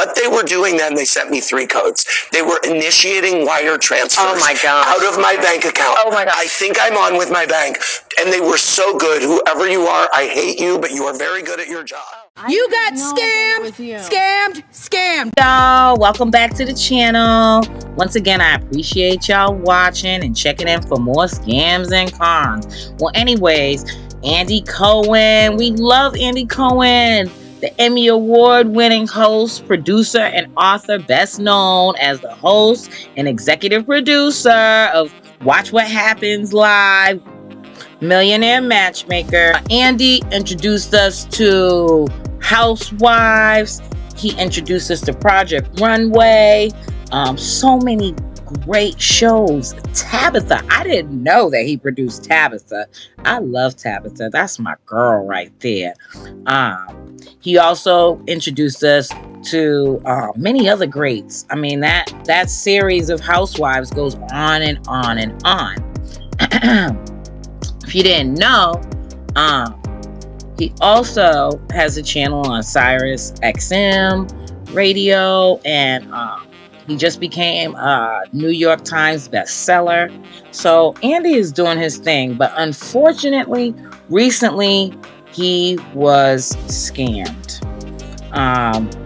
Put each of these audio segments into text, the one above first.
What they were doing then, they sent me 3 codes. They were initiating wire transfers out of my bank account. Oh my God. I think I'm on with my bank. And they were so good. Whoever you are, I hate you, but you are very good at your job. You got scammed. Y'all, welcome back to the channel. Once again, I appreciate y'all watching and checking in for more scams and cons. Well, anyways, Andy Cohen. We love Andy Cohen, the Emmy Award winning host, producer, and author, best known as the host and executive producer of Watch What Happens Live, Millionaire Matchmaker. Andy introduced us to Housewives. He introduced us to Project Runway. So many great shows. Tabitha. I didn't know that he produced Tabitha. I love Tabitha. That's my girl right there. He also introduced us to many other greats. I mean, that series of Housewives goes on and on and on. If you didn't know, he also has a channel on Sirius XM radio, and he just became a New York Times bestseller. So Andy is doing his thing, but unfortunately, recently he was scammed.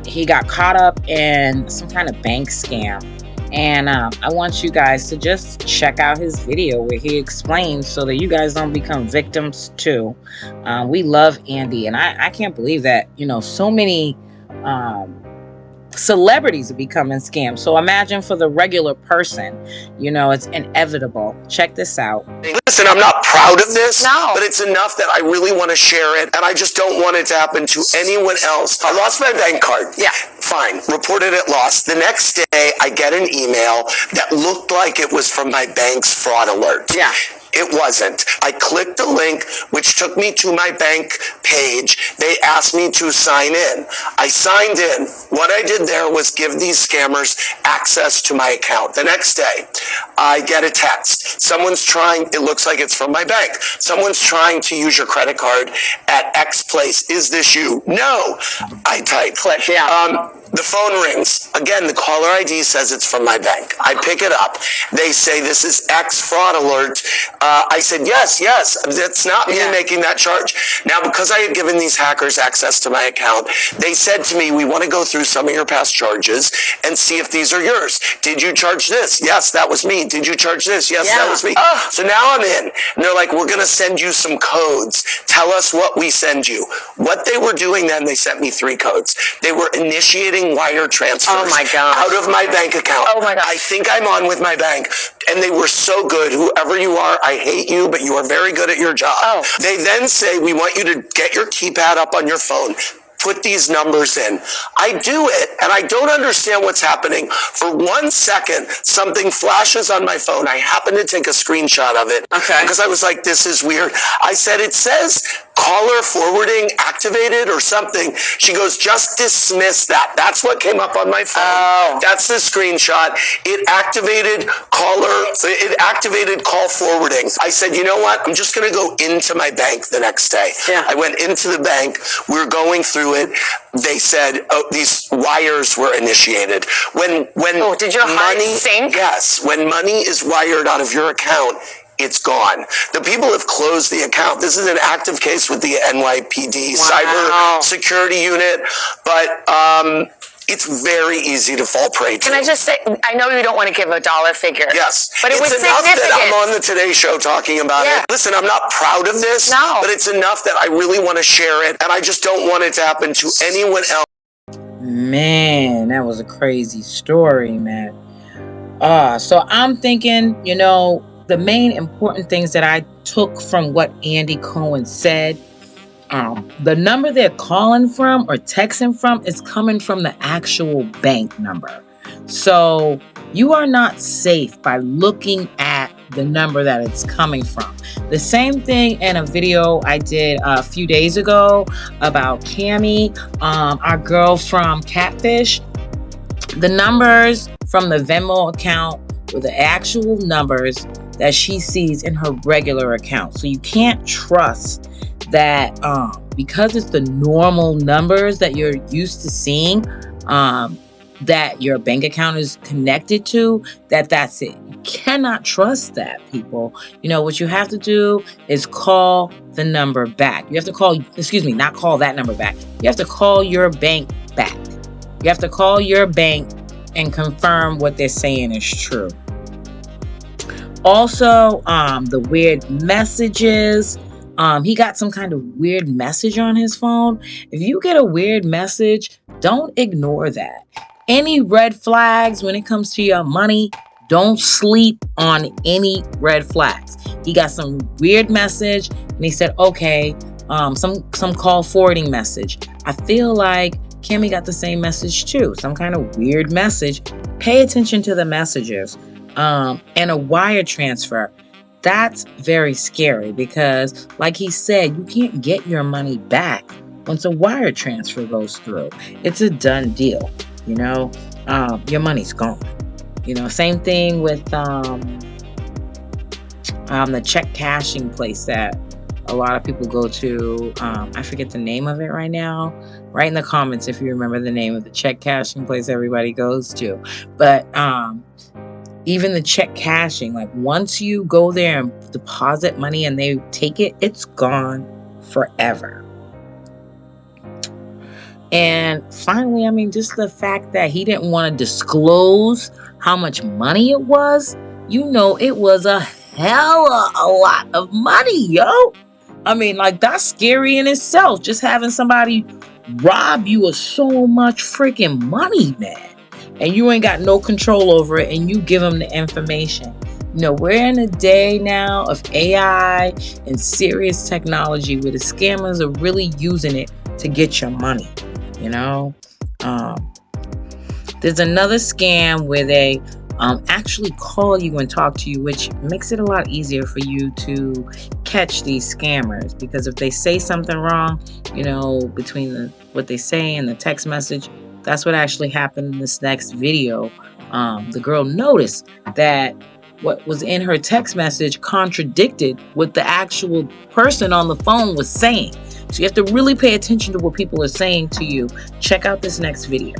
He got caught up in some kind of bank scam. And I want you guys to just check out his video where he explains so that you guys don't become victims too. We love Andy, and I can't believe that, so many celebrities are becoming scammed. So imagine for the regular person, it's inevitable. Check this out. Listen, I'm not proud of this, but it's enough that I really want to share it, and I just don't want it to happen to anyone else. I lost my bank card. Yeah. Fine. Reported it lost. The next day, I get an email that looked like it was from my bank's fraud alert. Yeah. It wasn't. I clicked the link, which took me to my bank page. They asked me to sign in. I signed in. What I did there was give these scammers access to my account. The next day, I get a text. It looks like it's from my bank. Someone's trying to use your credit card at X place. Is this you? No. I type. Click, yeah. The phone rings. Again, the caller ID says it's from my bank. I pick it up. They say, this is X fraud alert. I said, yes, that's not me making that charge. Now, because I had given these hackers access to my account, they said to me, we want to go through some of your past charges and see if these are yours. Did you charge this? Yes, that was me. Did you charge this? Yes, that was me. So now I'm in. And they're like, we're going to send you some codes. Tell us what we send you. What they were doing then, they sent me 3 codes. They were initiating wire transfers out of my bank account. Oh my God. I think I'm on with my bank. And they were so good. Whoever you are, I hate you, but you are very good at your job. They then say, we want you to get your keypad up on your phone. Put these numbers in. I do it, and I don't understand what's happening. For 1 second, something flashes on my phone. I happen to take a screenshot of it. Okay. Because I was like, this is weird. I said, it says caller forwarding activated or something. She goes, just dismiss that. That's what came up on my phone. That's the screenshot. It activated call forwarding. I said, you know what? I'm just going to go into my bank the next day. Yeah. I went into the bank. We were going through it. They said, these wires were initiated. Did your heart sink? Yes. When money is wired out of your account, it's gone. The people have closed the account. This is an active case with the NYPD cyber security unit, but it's very easy to fall prey to. Can I just say, I know you don't want to give a dollar figure. Yes. But it was enough significant. that I'm on the Today Show talking about it. Listen, I'm not proud of this, but it's enough that I really want to share it, and I just don't want it to happen to anyone else. Man, that was a crazy story, man. So I'm thinking, the main important things that I took from what Andy Cohen said, the number they're calling from or texting from is coming from the actual bank number. So you are not safe by looking at the number that it's coming from. The same thing in a video I did a few days ago about Cammie, our girl from Catfish. The numbers from the Venmo account were the actual numbers that she sees in her regular account. So you can't trust that because it's the normal numbers that you're used to seeing, that your bank account is connected to, that's it. You cannot trust that, people. What you have to do is call the number back. You have to not call that number back. You have to call your bank back. You have to call your bank and confirm what they're saying is true. Also, the weird messages. He got some kind of weird message on his phone. If you get a weird message, don't ignore that. Any red flags when it comes to your money, don't sleep on any red flags. He got some weird message and he said, okay, some call forwarding message. I feel like Kimmy got the same message too. Some kind of weird message. Pay attention to the messages. And a wire transfer. That's very scary because, like he said, you can't get your money back once a wire transfer goes through. It's a done deal. Your money's gone. Same thing with the check cashing place that a lot of people go to. I forget the name of it right now. Write in the comments if you remember the name of the check cashing place everybody goes to. But even the check cashing, like once you go there and deposit money and they take it, it's gone forever. And finally, just the fact that he didn't want to disclose how much money it was. It was a hella a lot of money, yo. That's scary in itself. Just having somebody rob you of so much freaking money, man. And you ain't got no control over it, and you give them the information. We're in a day now of AI and serious technology where the scammers are really using it to get your money. There's another scam where they actually call you and talk to you, which makes it a lot easier for you to catch these scammers. Because if they say something wrong, between what they say and the text message, that's what actually happened in this next video. The girl noticed that what was in her text message contradicted what the actual person on the phone was saying. So you have to really pay attention to what people are saying to you. Check out this next video.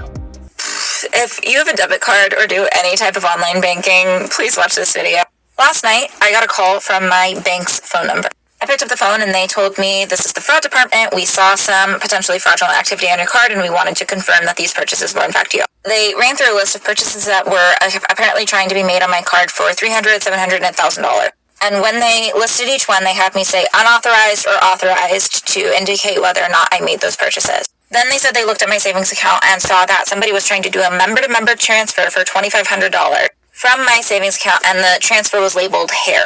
If you have a debit card or do any type of online banking, please watch this video. Last night, I got a call from my bank's phone number. I picked up the phone and they told me, this is the fraud department. We saw some potentially fraudulent activity on your card and we wanted to confirm that these purchases were in fact you. They ran through a list of purchases that were apparently trying to be made on my card for $300, $700, and $1,000. And when they listed each one, they had me say unauthorized or authorized to indicate whether or not I made those purchases. Then they said they looked at my savings account and saw that somebody was trying to do a member-to-member transfer for $2,500 from my savings account, and the transfer was labeled hair.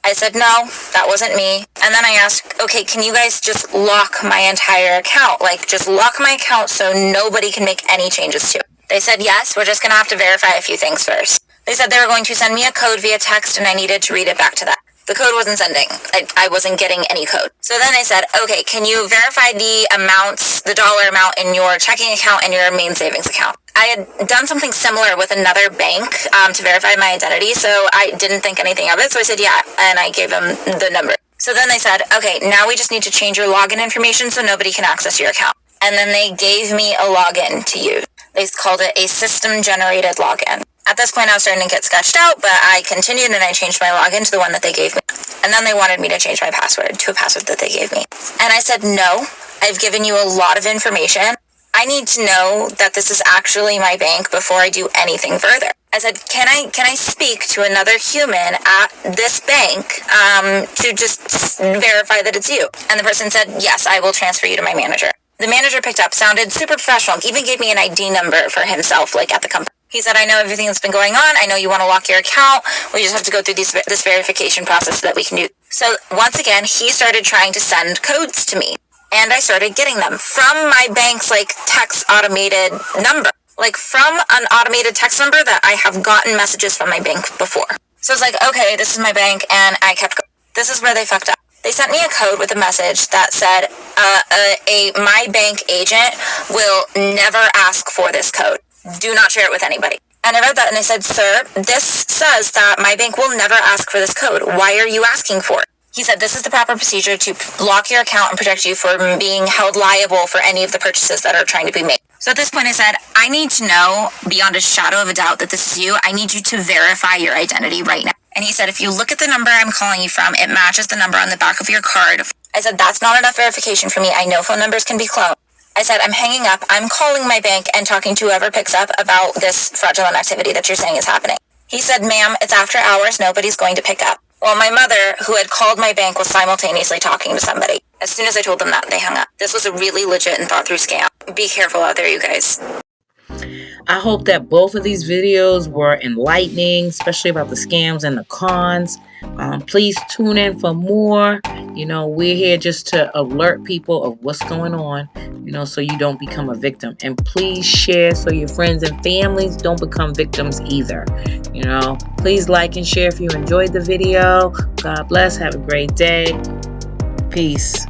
I said, no, that wasn't me. And then I asked, okay, can you guys just lock my entire account? Just lock my account so nobody can make any changes to it. They said, yes, we're just going to have to verify a few things first. They said they were going to send me a code via text and I needed to read it back to them. The code wasn't sending. I wasn't getting any code. So then they said, okay, can you verify the amounts, the dollar amount in your checking account and your main savings account? I had done something similar with another bank to verify my identity, so I didn't think anything of it. So I said, yeah, and I gave them the number. So then they said, okay, now we just need to change your login information so nobody can access your account. And then they gave me a login to use. They called it a system-generated login. At this point, I was starting to get sketched out, but I continued and I changed my login to the one that they gave me. And then they wanted me to change my password to a password that they gave me. And I said, no, I've given you a lot of information. I need to know that this is actually my bank before I do anything further. I said, can I speak to another human at this bank to just verify that it's you? And the person said, yes, I will transfer you to my manager. The manager picked up, sounded super professional, even gave me an ID number for himself, at the company. He said, I know everything that's been going on. I know you want to lock your account. We just have to go through this verification process that we can do. So once again, he started trying to send codes to me. And I started getting them from my bank's text automated number. From an automated text number that I have gotten messages from my bank before. So it's okay, this is my bank, and I kept going. This is where they fucked up. They sent me a code with a message that said, my bank agent will never ask for this code. Do not share it with anybody. And I read that and I said, sir, this says that my bank will never ask for this code. Why are you asking for it? He said, this is the proper procedure to lock your account and protect you from being held liable for any of the purchases that are trying to be made. So at this point I said, I need to know beyond a shadow of a doubt that this is you. I need you to verify your identity right now. And he said, if you look at the number I'm calling you from, it matches the number on the back of your card. I said, that's not enough verification for me. I know phone numbers can be cloned. I said, I'm hanging up. I'm calling my bank and talking to whoever picks up about this fraudulent activity that you're saying is happening. He said, ma'am, it's after hours. Nobody's going to pick up. Well, my mother, who had called my bank, was simultaneously talking to somebody. As soon as I told them that, they hung up. This was a really legit and thought through scam. Be careful out there, you guys. I hope that both of these videos were enlightening, especially about the scams and the cons. Please tune in for more. You know, we're here just to alert people of what's going on, you know, so you don't become a victim. And please share so your friends and families don't become victims either. You know, please like and share if you enjoyed the video. God bless. Have a great day. Peace.